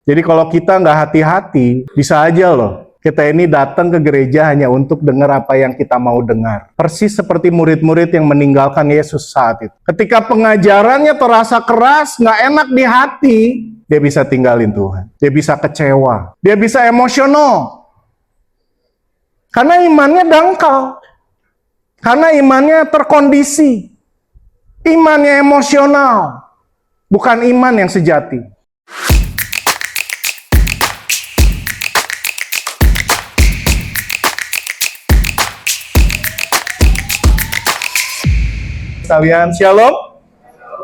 Jadi kalau kita nggak hati-hati, bisa aja loh kita ini datang ke gereja hanya untuk dengar apa yang kita mau dengar. Persis seperti murid-murid yang meninggalkan Yesus saat itu. Ketika pengajarannya terasa keras, nggak enak di hati, dia bisa tinggalin Tuhan. Dia bisa kecewa. Dia bisa emosional. Karena imannya dangkal. Karena imannya terkondisi. Imannya emosional. Bukan iman yang sejati. Sekalian, shalom.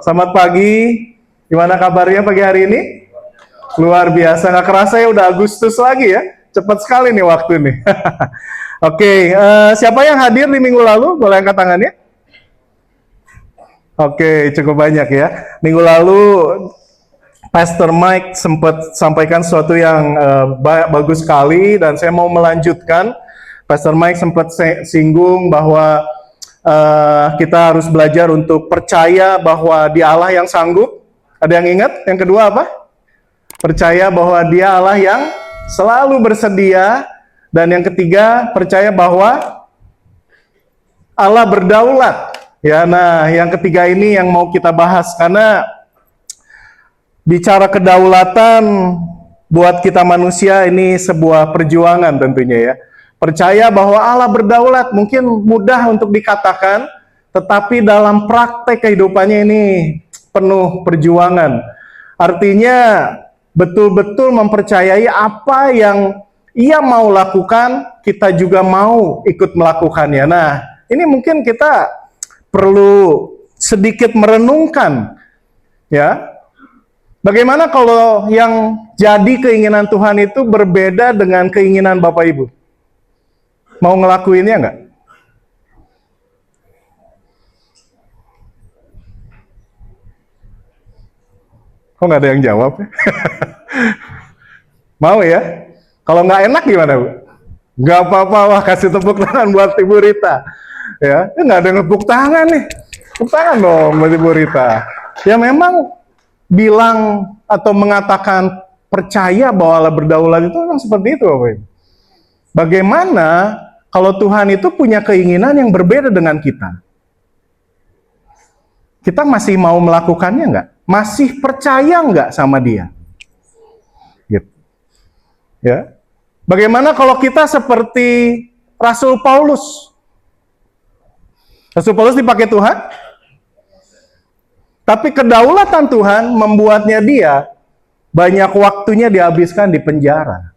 Selamat pagi. Gimana kabarnya pagi hari ini? Luar biasa, nggak kerasa ya udah Agustus lagi ya. Cepat sekali nih waktu nih. Oke, siapa yang hadir di minggu lalu? Boleh angkat tangannya? Oke, cukup banyak ya. Minggu lalu Pastor Mike sempat sampaikan sesuatu yang bagus sekali dan saya mau melanjutkan. Pastor Mike sempat singgung bahwa kita harus belajar untuk percaya bahwa Dia Allah yang sanggup. Ada yang ingat? Yang kedua apa? Percaya bahwa Dia Allah yang selalu bersedia. Dan yang ketiga, percaya bahwa Allah berdaulat. Ya, nah, yang ketiga ini yang mau kita bahas karena bicara kedaulatan buat kita manusia ini sebuah perjuangan tentunya ya. Percaya bahwa Allah berdaulat mungkin mudah untuk dikatakan, tetapi dalam praktek kehidupannya ini penuh perjuangan. Artinya betul-betul mempercayai apa yang Ia mau lakukan, kita juga mau ikut melakukannya. Nah, ini mungkin kita perlu sedikit merenungkan, ya. Bagaimana kalau yang jadi keinginan Tuhan itu berbeda dengan keinginan Bapak Ibu? Mau ngelakuinnya nggak? Kok nggak ada yang jawab? Mau ya? Kalau nggak enak gimana, Bu? Nggak apa-apa, wah kasih tepuk tangan buat Ibu Rita. Ya, nggak ada tepuk tangan nih. Tepuk tangan dong buat Ibu Rita. Ya memang bilang atau mengatakan percaya bahwa Allah berdaulat itu memang seperti itu, Bapak Ibu. Bagaimana kalau Tuhan itu punya keinginan yang berbeda dengan kita? Kita masih mau melakukannya nggak? Masih percaya nggak sama Dia? Gitu. Ya. Bagaimana kalau kita seperti Rasul Paulus? Rasul Paulus dipakai Tuhan, tapi kedaulatan Tuhan membuatnya dia banyak waktunya dihabiskan di penjara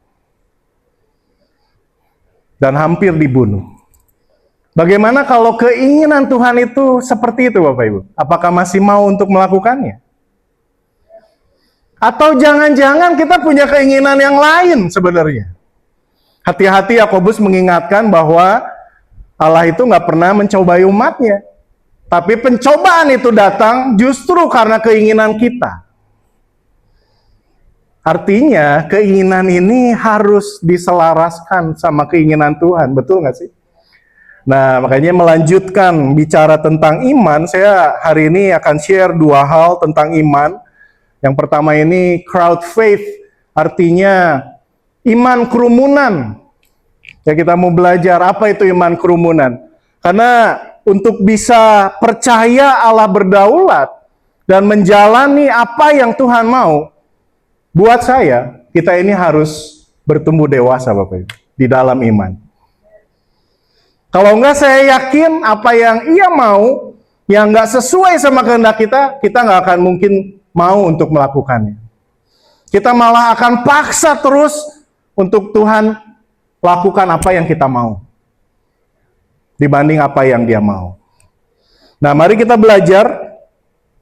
dan hampir dibunuh. Bagaimana kalau keinginan Tuhan itu seperti itu, Bapak Ibu? Apakah masih mau untuk melakukannya? Atau jangan-jangan kita punya keinginan yang lain sebenarnya? Hati-hati, Yakobus mengingatkan bahwa Allah itu nggak pernah mencobai umatnya. Tapi pencobaan itu datang justru karena keinginan kita. Artinya keinginan ini harus diselaraskan sama keinginan Tuhan. Betul nggak sih? Nah, makanya melanjutkan bicara tentang iman, saya hari ini akan share dua hal tentang iman. Yang pertama ini crowd faith, artinya iman kerumunan. Ya, kita mau belajar apa itu iman kerumunan. Karena untuk bisa percaya Allah berdaulat dan menjalani apa yang Tuhan mau, buat saya, kita ini harus bertumbuh dewasa, Bapak Ibu, di dalam iman. Kalau enggak, saya yakin apa yang Ia mau, yang enggak sesuai sama kehendak kita enggak akan mungkin mau untuk melakukannya. Kita malah akan paksa terus untuk Tuhan lakukan apa yang kita mau, dibanding apa yang Dia mau. Nah, mari kita belajar.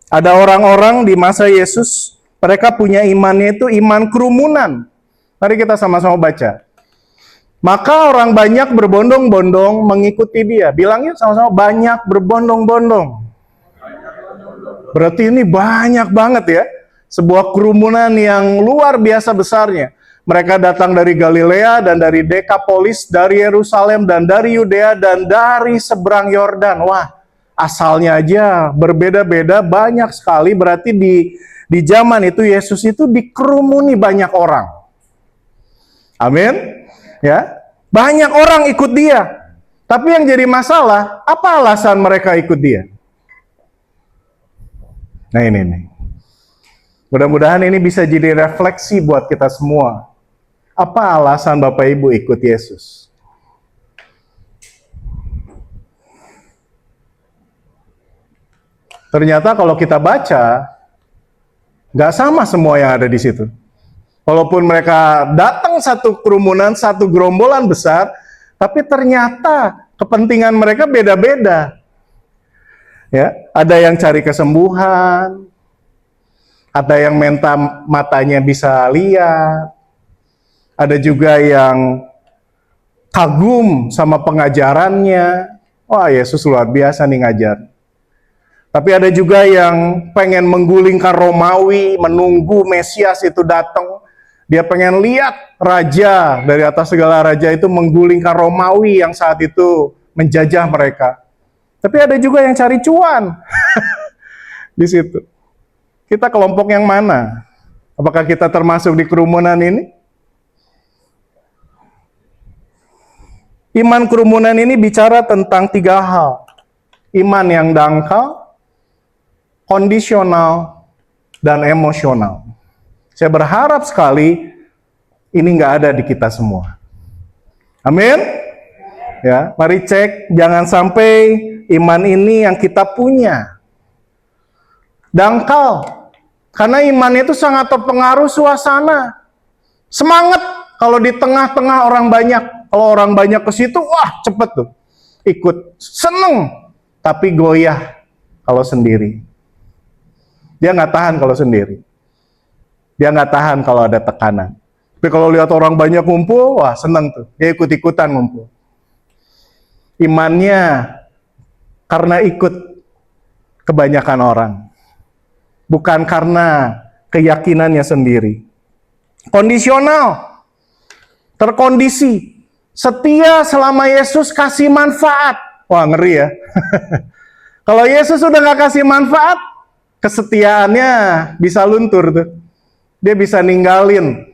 Ada orang-orang di masa Yesus, mereka punya imannya itu iman kerumunan. Mari kita sama-sama baca. Maka orang banyak berbondong-bondong mengikuti Dia. Bilangnya sama-sama, banyak berbondong-bondong. Berarti ini banyak banget ya. Sebuah kerumunan yang luar biasa besarnya. Mereka datang dari Galilea dan dari Dekapolis, dari Yerusalem dan dari Yudea dan dari seberang Yordan. Wah, asalnya aja berbeda-beda, banyak sekali. Berarti di zaman itu Yesus itu dikerumuni banyak orang. Amin. Ya, banyak orang ikut dia. Tapi yang jadi masalah, apa alasan mereka ikut dia? Nah ini nih. Mudah-mudahan ini bisa jadi refleksi buat kita semua. Apa alasan Bapak Ibu ikut Yesus? Ternyata kalau kita baca, nggak sama semua yang ada di situ. Walaupun mereka datang satu kerumunan, satu gerombolan besar, tapi ternyata kepentingan mereka beda-beda. Ya, ada yang cari kesembuhan, ada yang minta matanya bisa lihat, ada juga yang kagum sama pengajarannya. Wah, Yesus luar biasa nih ngajar. Tapi ada juga yang pengen menggulingkan Romawi, menunggu Mesias itu datang. Dia pengen lihat raja dari atas segala raja itu menggulingkan Romawi yang saat itu menjajah mereka. Tapi ada juga yang cari cuan di situ. Kita kelompok yang mana? Apakah kita termasuk di kerumunan ini? Iman kerumunan ini bicara tentang 3 hal. Iman yang dangkal, kondisional, dan emosional. Saya berharap sekali ini nggak ada di kita semua. Amin? Ya, mari cek, jangan sampai iman ini yang kita punya dangkal. Karena iman itu sangat terpengaruh suasana. Semangat kalau di tengah-tengah orang banyak. Kalau orang banyak ke situ, wah cepet tuh. Ikut, seneng. Tapi goyah kalau sendiri. Dia nggak tahan kalau sendiri. Dia nggak tahan kalau ada tekanan. Tapi kalau lihat orang banyak ngumpul, wah seneng tuh. Dia ikut-ikutan ngumpul. Imannya karena ikut kebanyakan orang. Bukan karena keyakinannya sendiri. Kondisional. Terkondisi. Setia selama Yesus kasih manfaat. Wah ngeri ya. Kalau Yesus udah nggak kasih manfaat, kesetiaannya bisa luntur tuh. Dia bisa ninggalin.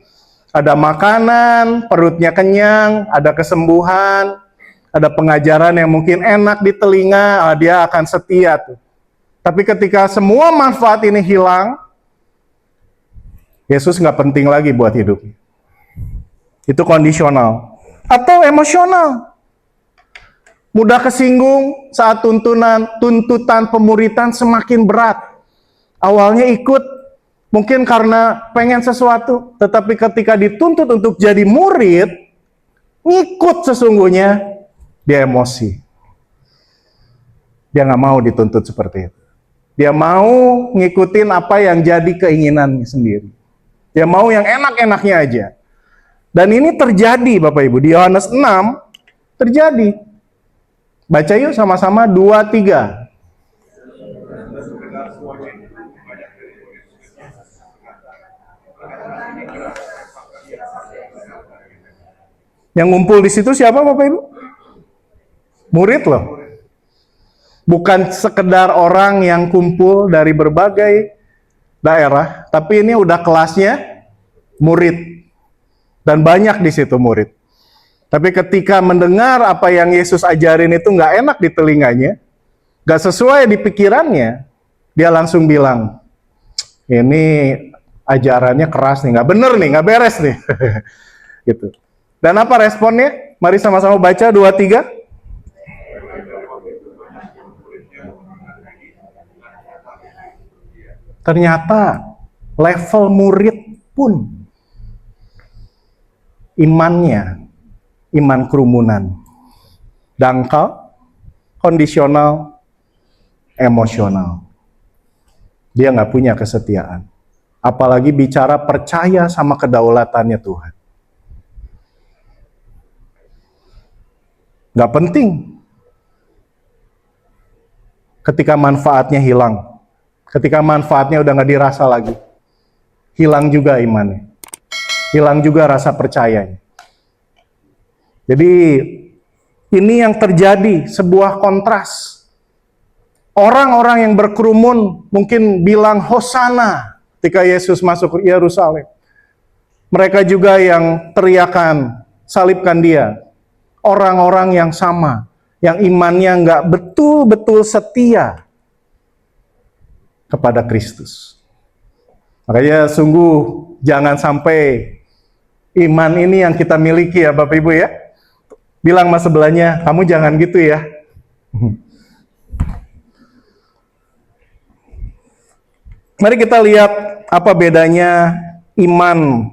Ada makanan, perutnya kenyang, ada kesembuhan, ada pengajaran yang mungkin enak di telinga, dia akan setia tuh. Tapi ketika semua manfaat ini hilang, Yesus nggak penting lagi buat hidupnya. Itu kondisional. Atau emosional. Mudah kesinggung saat tuntutan pemuritan semakin berat. Awalnya ikut, mungkin karena pengen sesuatu, tetapi ketika dituntut untuk jadi murid, ngikut sesungguhnya, dia emosi. Dia nggak mau dituntut seperti itu. Dia mau ngikutin apa yang jadi keinginannya sendiri. Dia mau yang enak-enaknya aja. Dan ini terjadi Bapak Ibu, di Yohanes 6 terjadi. Baca yuk sama-sama 2-3. Yang ngumpul di situ siapa Bapak Ibu? Murid loh. Bukan sekedar orang yang kumpul dari berbagai daerah, tapi ini udah kelasnya murid. Dan banyak di situ murid. Tapi ketika mendengar apa yang Yesus ajarin itu nggak enak di telinganya, nggak sesuai di pikirannya, dia langsung bilang, ini ajarannya keras nih, nggak bener nih, nggak beres nih. Gitu. Dan apa responnya? Mari sama-sama baca 2-3. Ternyata level murid pun imannya, iman kerumunan, dangkal, kondisional, emosional. Dia nggak punya kesetiaan. Apalagi bicara percaya sama kedaulatannya Tuhan. Nggak penting ketika manfaatnya hilang. Ketika manfaatnya udah nggak dirasa lagi. Hilang juga imannya. Hilang juga rasa percayanya. Jadi ini yang terjadi, sebuah kontras. Orang-orang yang berkerumun mungkin bilang Hosana ketika Yesus masuk ke Yerusalem. Mereka juga yang teriakan, salibkan dia. Orang-orang yang sama, yang imannya nggak betul-betul setia kepada Kristus. Makanya sungguh jangan sampai iman ini yang kita miliki ya Bapak Ibu ya. Bilang sama sebelahnya, kamu jangan gitu ya. Mari kita lihat apa bedanya iman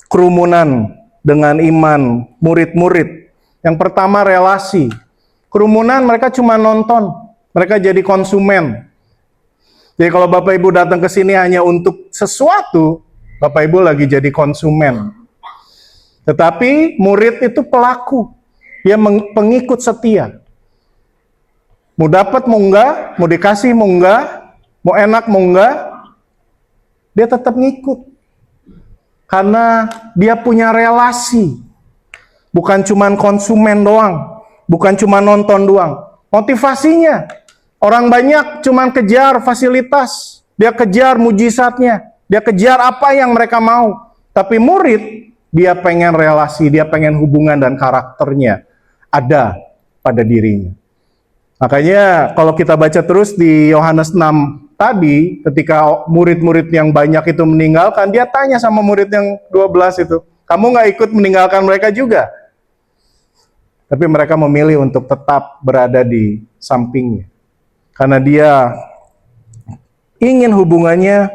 kerumunan dengan iman murid-murid. Yang pertama relasi. Kerumunan mereka cuma nonton, mereka jadi konsumen. Jadi kalau Bapak Ibu datang ke sini hanya untuk sesuatu, Bapak Ibu lagi jadi konsumen. Tetapi murid itu pelaku, dia pengikut setia. Mau dapat mau enggak, mau dikasih mau enggak, mau enak mau enggak, dia tetap ngikut. Karena dia punya relasi. Bukan cuma konsumen doang. Bukan cuma nonton doang. Motivasinya. Orang banyak cuma kejar fasilitas. Dia kejar mujizatnya. Dia kejar apa yang mereka mau. Tapi murid, dia pengen relasi. Dia pengen hubungan dan karakternya ada pada dirinya. Makanya kalau kita baca terus di Yohanes 6 tadi, ketika murid-murid yang banyak itu meninggalkan, dia tanya sama murid yang 12 itu, kamu nggak ikut meninggalkan mereka juga? Tapi mereka memilih untuk tetap berada di sampingnya. Karena dia ingin hubungannya,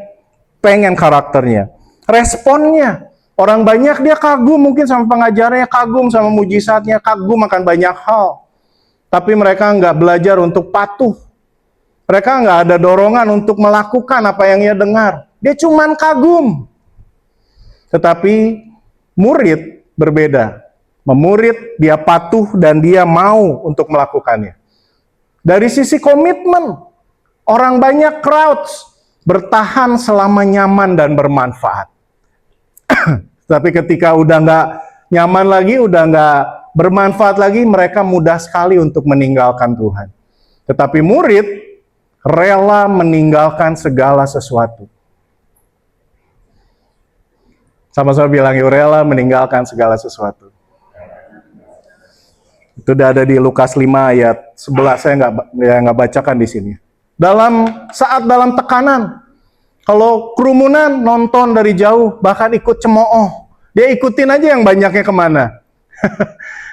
pengen karakternya. Responnya, orang banyak dia kagum mungkin sama pengajarnya, kagum sama mujizatnya, kagum akan banyak hal. Tapi mereka nggak belajar untuk patuh. Mereka nggak ada dorongan untuk melakukan apa yang ia dengar. Dia cuman kagum. Tetapi murid berbeda. Memurid, dia patuh dan dia mau untuk melakukannya. Dari sisi komitmen, orang banyak crowds bertahan selama nyaman dan bermanfaat. Tapi ketika udah nggak nyaman lagi, udah nggak bermanfaat lagi, mereka mudah sekali untuk meninggalkan Tuhan. Tetapi murid rela meninggalkan segala sesuatu. Sama-sama bilang, yuk, rela meninggalkan segala sesuatu. Itu udah ada di Lukas 5 ayat 11, saya nggak bacakan di sini. Dalam tekanan, kalau kerumunan nonton dari jauh, bahkan ikut cemooh, dia ikutin aja yang banyaknya kemana.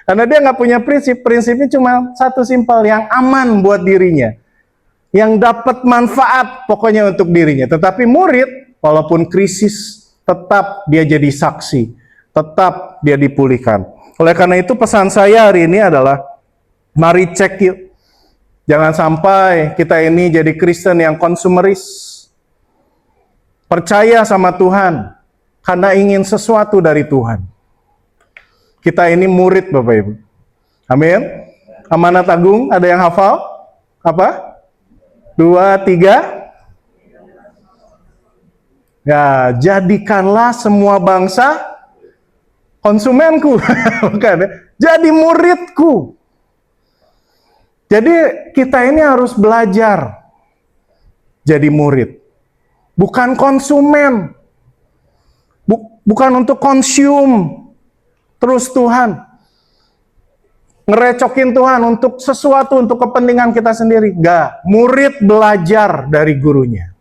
Karena dia nggak punya prinsipnya cuma satu simpel, yang aman buat dirinya, yang dapat manfaat pokoknya untuk dirinya. Tetapi murid, walaupun krisis, tetap dia jadi saksi, tetap dia dipulihkan. Oleh karena itu pesan saya hari ini adalah, mari cek yuk. Jangan sampai kita ini jadi Kristen yang konsumeris, percaya sama Tuhan karena ingin sesuatu dari Tuhan. Kita ini murid Bapak Ibu. Amin. Amanat agung, ada yang hafal? Apa? 2, 3. Ya, jadikanlah semua bangsa konsumenku. Bukan, jadi muridku. Jadi kita ini harus belajar jadi murid. Bukan konsumen. Bukan untuk consume terus Tuhan. Ngerecokin Tuhan untuk sesuatu, untuk kepentingan kita sendiri. Enggak. Murid belajar dari gurunya.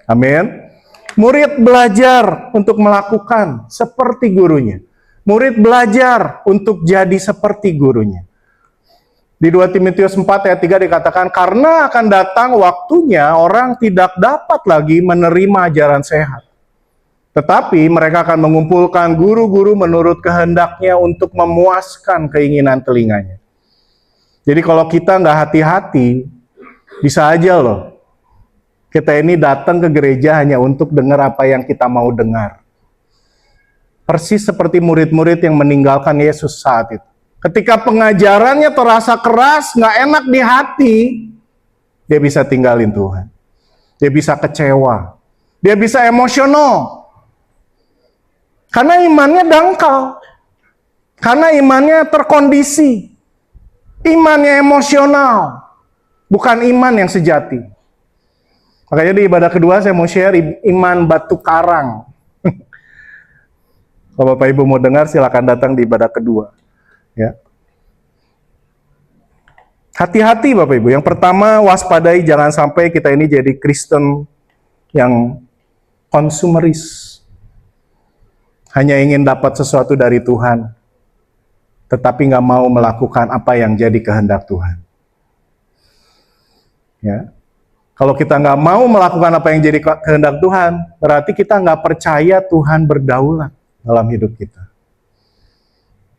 Amin. Murid belajar untuk melakukan seperti gurunya. Murid belajar untuk jadi seperti gurunya. Di 2 Timotius 4 ayat 3 dikatakan, karena akan datang waktunya orang tidak dapat lagi menerima ajaran sehat. Tetapi mereka akan mengumpulkan guru-guru menurut kehendaknya untuk memuaskan keinginan telinganya. Jadi kalau kita nggak hati-hati, bisa aja loh. Kita ini datang ke gereja hanya untuk dengar apa yang kita mau dengar. Persis seperti murid-murid yang meninggalkan Yesus saat itu. Ketika pengajarannya terasa keras, nggak enak di hati, dia bisa tinggalin Tuhan. Dia bisa kecewa. Dia bisa emosional. Karena imannya dangkal. Karena imannya terkondisi. Imannya emosional. bukan iman yang sejati. Makanya di ibadah kedua saya mau share iman batu karang. Kalau Bapak Ibu mau dengar, silakan datang di ibadah kedua. Ya. Hati-hati Bapak Ibu. Yang pertama, waspadai jangan sampai kita ini jadi Kristen yang konsumeris. Hanya ingin dapat sesuatu dari Tuhan, tetapi nggak mau melakukan apa yang jadi kehendak Tuhan. Ya. Kalau kita nggak mau melakukan apa yang jadi kehendak Tuhan, berarti kita nggak percaya Tuhan berdaulat dalam hidup kita.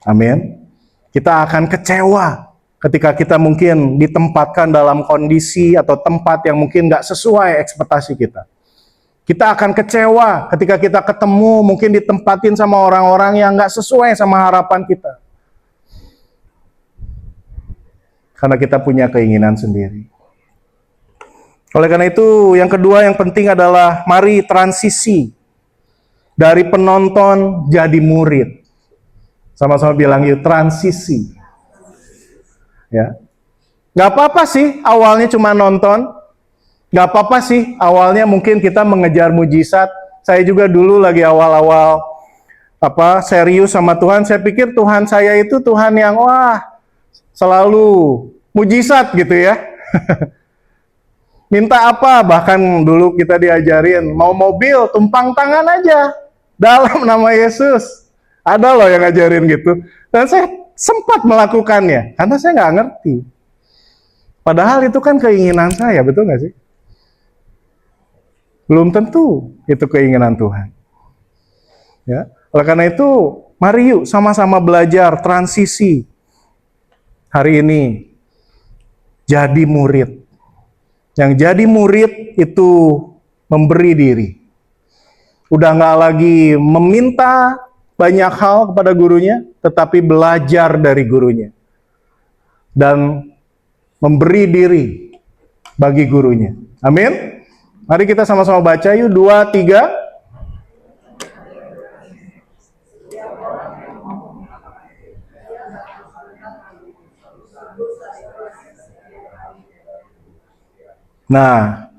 Amin. Kita akan kecewa ketika kita mungkin ditempatkan dalam kondisi atau tempat yang mungkin nggak sesuai ekspektasi kita. Kita akan kecewa ketika kita ketemu mungkin ditempatin sama orang-orang yang nggak sesuai sama harapan kita. Karena kita punya keinginan sendiri. Oleh karena itu, yang kedua yang penting adalah mari transisi dari penonton jadi murid. Sama-sama bilang yuk, transisi. Ya. Gak apa-apa sih awalnya cuma nonton. Gak apa-apa sih awalnya mungkin kita mengejar mujizat. Saya juga dulu lagi awal-awal serius sama Tuhan. Saya pikir Tuhan saya itu Tuhan yang selalu mujizat gitu ya. Minta apa? Bahkan dulu kita diajarin, mau mobil, tumpang tangan aja. Dalam nama Yesus. Ada loh yang ngajarin gitu. Dan saya sempat melakukannya, karena saya nggak ngerti. Padahal itu kan keinginan saya, betul nggak sih? Belum tentu itu keinginan Tuhan. Ya. Oleh karena itu, mari yuk sama-sama belajar transisi. Hari ini, jadi murid. Yang jadi murid itu memberi diri. Udah nggak lagi meminta banyak hal kepada gurunya, tetapi belajar dari gurunya. Dan memberi diri bagi gurunya. Amin. Mari kita sama-sama baca yuk, 2, 3. Nah,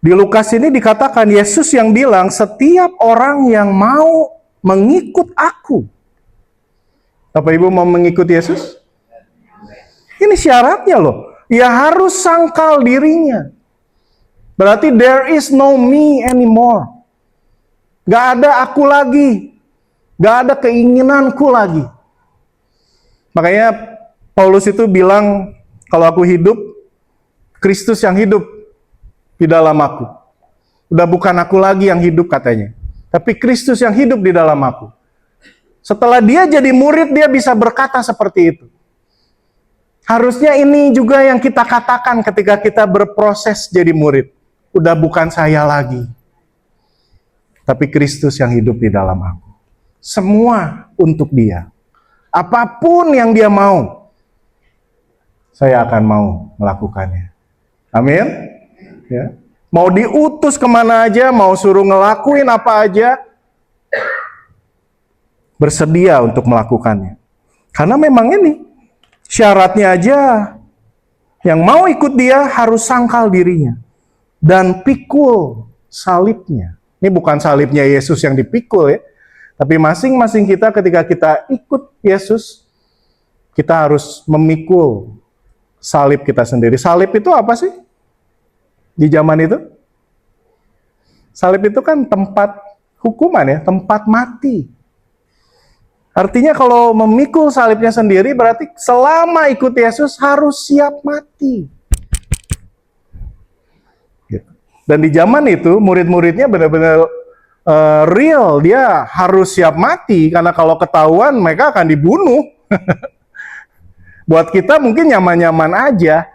di Lukas ini dikatakan Yesus yang bilang setiap orang yang mau mengikut aku. Bapak Ibu mau mengikut Yesus? Ini syaratnya loh. Ya harus sangkal dirinya. Berarti there is no me anymore. Gak ada aku lagi. Gak ada keinginanku lagi. Makanya Paulus itu bilang kalau aku hidup, Kristus yang hidup di dalam aku. Udah bukan aku lagi yang hidup katanya. Tapi Kristus yang hidup di dalam aku. Setelah dia jadi murid, dia bisa berkata seperti itu. Harusnya ini juga yang kita katakan ketika kita berproses jadi murid. Udah bukan saya lagi. Tapi Kristus yang hidup di dalam aku. Semua untuk dia. Apapun yang dia mau, saya akan mau melakukannya. Amin. Ya. Mau diutus kemana aja, mau suruh ngelakuin apa aja, bersedia untuk melakukannya. Karena memang ini syaratnya aja, yang mau ikut dia harus sangkal dirinya dan pikul salibnya. Ini bukan salibnya Yesus yang dipikul ya, tapi masing-masing kita ketika kita ikut Yesus, kita harus memikul salib kita sendiri. Salib itu apa sih? Di zaman itu? Salib itu kan tempat hukuman ya, tempat mati. Artinya kalau memikul salibnya sendiri berarti selama ikut Yesus harus siap mati. Dan di zaman itu murid-muridnya benar-benar real, dia harus siap mati karena kalau ketahuan mereka akan dibunuh. Buat kita mungkin nyaman-nyaman aja,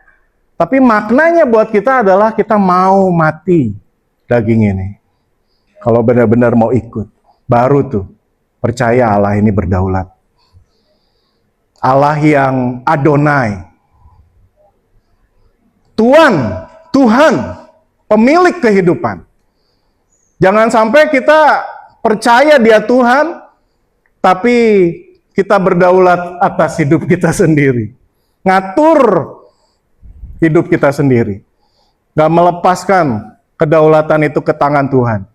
tapi maknanya buat kita adalah kita mau mati daging ini. Kalau benar-benar mau ikut, baru tuh percaya Allah ini berdaulat. Allah yang Adonai. Tuhan, pemilik kehidupan. Jangan sampai kita percaya dia Tuhan, tapi kita berdaulat atas hidup kita sendiri. Ngatur hidup kita sendiri. Gak melepaskan kedaulatan itu ke tangan Tuhan.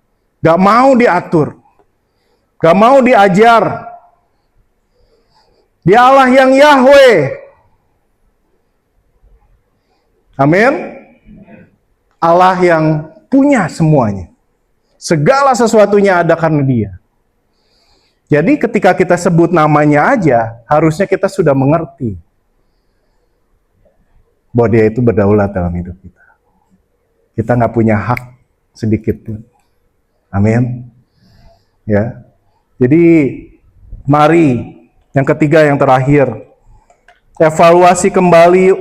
Gak mau diatur. Gak mau diajar. Dia Allah yang Yahweh. Amin. Allah yang punya semuanya. Segala sesuatunya ada karena Dia. Jadi ketika kita sebut namanya aja, harusnya kita sudah mengerti bahwa Dia itu berdaulat dalam hidup kita. Kita nggak punya hak sedikit pun. Amin. Ya. Jadi mari yang ketiga, yang terakhir, evaluasi kembali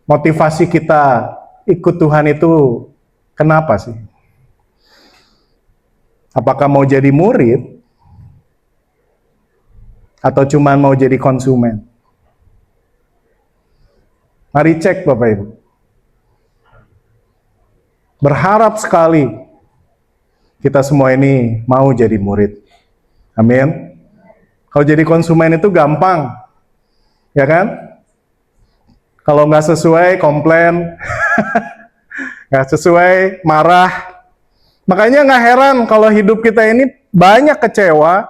motivasi kita ikut Tuhan itu kenapa sih? Apakah mau jadi murid atau cuma mau jadi konsumen? Mari cek Bapak Ibu. Berharap sekali kita semua ini mau jadi murid. Amin. Kalau jadi konsumen itu gampang, ya kan? Kalau nggak sesuai, komplain. Nggak sesuai, marah. Makanya nggak heran kalau hidup kita ini banyak kecewa,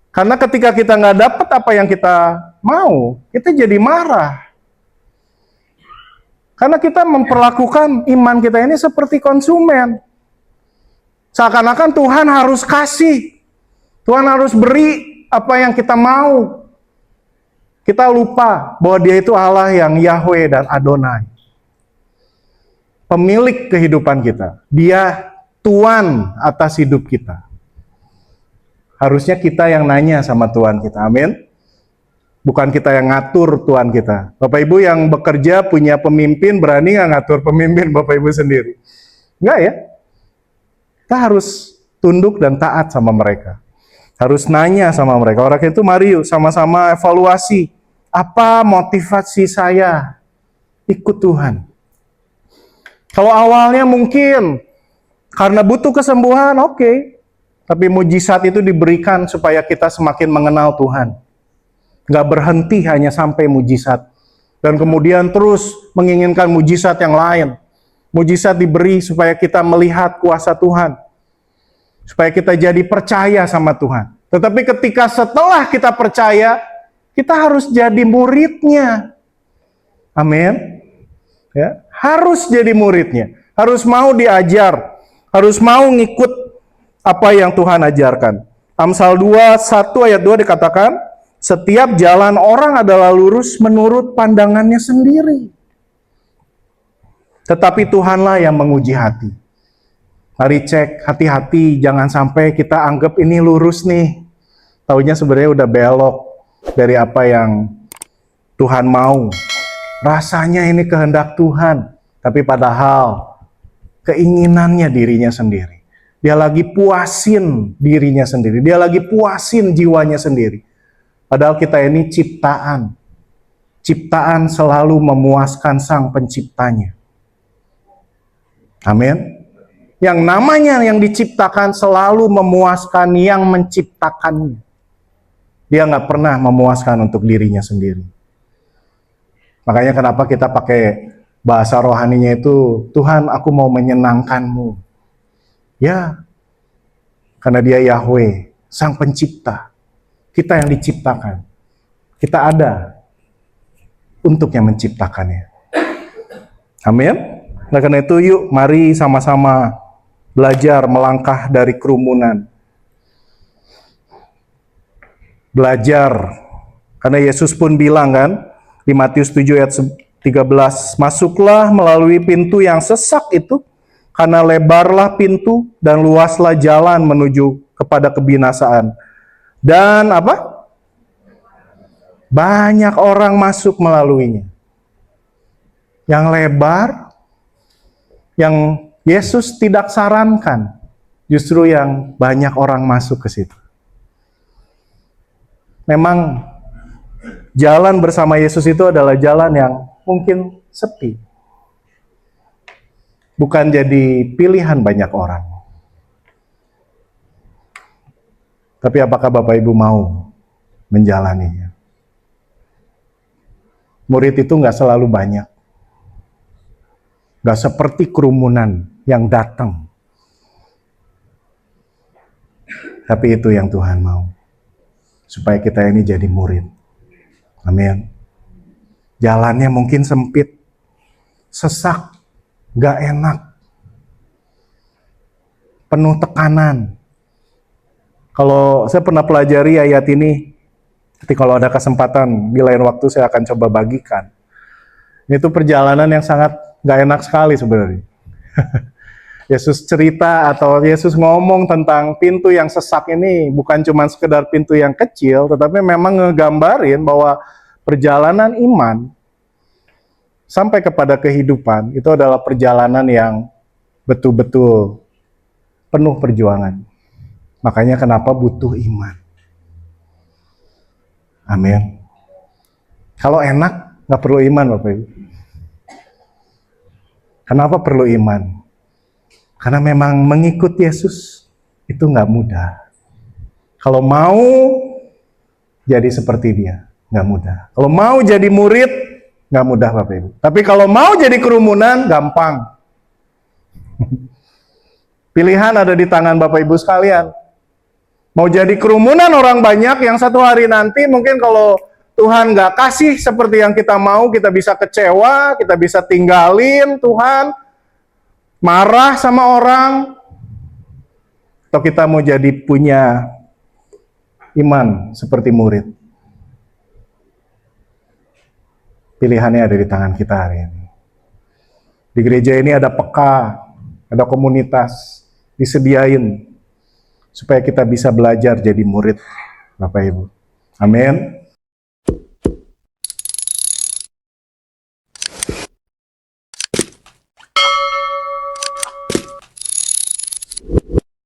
karena ketika kita nggak dapat apa yang kita mau, kita jadi marah. Karena kita memperlakukan iman kita ini seperti konsumen. Seakan-akan Tuhan harus kasih, Tuhan harus beri apa yang kita mau. Kita lupa bahwa Dia itu Allah yang Yahweh dan Adonai. Pemilik kehidupan kita. Dia Tuan atas hidup kita. Harusnya kita yang nanya sama Tuhan kita. Amin. Bukan kita yang ngatur Tuhan kita. Bapak Ibu yang bekerja punya pemimpin, berani nggak ngatur pemimpin Bapak Ibu sendiri? Enggak ya? Kita harus tunduk dan taat sama mereka. Harus nanya sama mereka. Orang itu mari yuk sama-sama evaluasi. Apa motivasi saya ikut Tuhan? Kalau awalnya mungkin karena butuh kesembuhan, oke. Tapi mujizat itu diberikan supaya kita semakin mengenal Tuhan. Nggak berhenti hanya sampai mujizat. Dan kemudian terus menginginkan mujizat yang lain. Mujizat diberi supaya kita melihat kuasa Tuhan. Supaya kita jadi percaya sama Tuhan. Tetapi ketika setelah kita percaya, kita harus jadi muridnya. Amin. Ya, harus jadi muridnya. Harus mau diajar. Harus mau ngikut apa yang Tuhan ajarkan. Amsal 2:1 ayat 2 dikatakan, setiap jalan orang adalah lurus menurut pandangannya sendiri. Tetapi Tuhanlah yang menguji hati. Mari cek, hati-hati, jangan sampai kita anggap ini lurus nih. Taunya sebenarnya udah belok dari apa yang Tuhan mau. Rasanya ini kehendak Tuhan, tapi padahal keinginannya dirinya sendiri. Dia lagi puasin dirinya sendiri. Dia lagi puasin jiwanya sendiri. Padahal kita ini ciptaan. Ciptaan selalu memuaskan Sang Penciptanya. Amin. Yang namanya yang diciptakan selalu memuaskan yang menciptakannya. Dia nggak pernah memuaskan untuk dirinya sendiri. Makanya kenapa kita pakai bahasa rohaninya itu, Tuhan aku mau menyenangkan-Mu. Ya, karena Dia Yahweh, Sang Pencipta. Kita yang diciptakan. Kita ada untuk yang menciptakannya. Amin. Nah karena itu yuk mari sama-sama belajar melangkah dari kerumunan. Belajar. Karena Yesus pun bilang kan, di Matius 7 ayat 13, masuklah melalui pintu yang sesak itu, karena lebarlah pintu dan luaslah jalan menuju kepada kebinasaan. Dan apa? Banyak orang masuk melaluinya. Yang lebar, yang Yesus tidak sarankan, justru yang banyak orang masuk ke situ. Memang jalan bersama Yesus itu adalah jalan yang mungkin sepi. Bukan jadi pilihan banyak orang. Tapi apakah Bapak Ibu mau menjalaninya? Murid itu nggak selalu banyak. Nggak seperti kerumunan yang datang. Tapi itu yang Tuhan mau. Supaya kita ini jadi murid. Amin. Jalannya mungkin sempit, sesak, nggak enak, penuh tekanan. Kalau saya pernah pelajari ayat ini, nanti kalau ada kesempatan di lain waktu saya akan coba bagikan. Itu perjalanan yang sangat nggak enak sekali sebenarnya. Yesus cerita atau Yesus ngomong tentang pintu yang sesak ini bukan cuma sekedar pintu yang kecil, tetapi memang ngegambarin bahwa perjalanan iman sampai kepada kehidupan itu adalah perjalanan yang betul-betul penuh perjuangan. Makanya kenapa butuh iman. Amin. Kalau enak, nggak perlu iman Bapak Ibu. Kenapa perlu iman? Karena memang mengikut Yesus itu nggak mudah. Kalau mau jadi seperti dia, nggak mudah. Kalau mau jadi murid, nggak mudah Bapak Ibu. Tapi kalau mau jadi kerumunan, gampang. Pilihan ada di tangan Bapak Ibu sekalian. Mau jadi kerumunan orang banyak yang satu hari nanti mungkin kalau Tuhan nggak kasih seperti yang kita mau, kita bisa kecewa, kita bisa tinggalin Tuhan, marah sama orang, atau kita mau jadi punya iman seperti murid. Pilihannya ada di tangan kita hari ini. Di gereja ini ada peka, ada komunitas, disediain supaya kita bisa belajar jadi murid Bapak Ibu. Amin.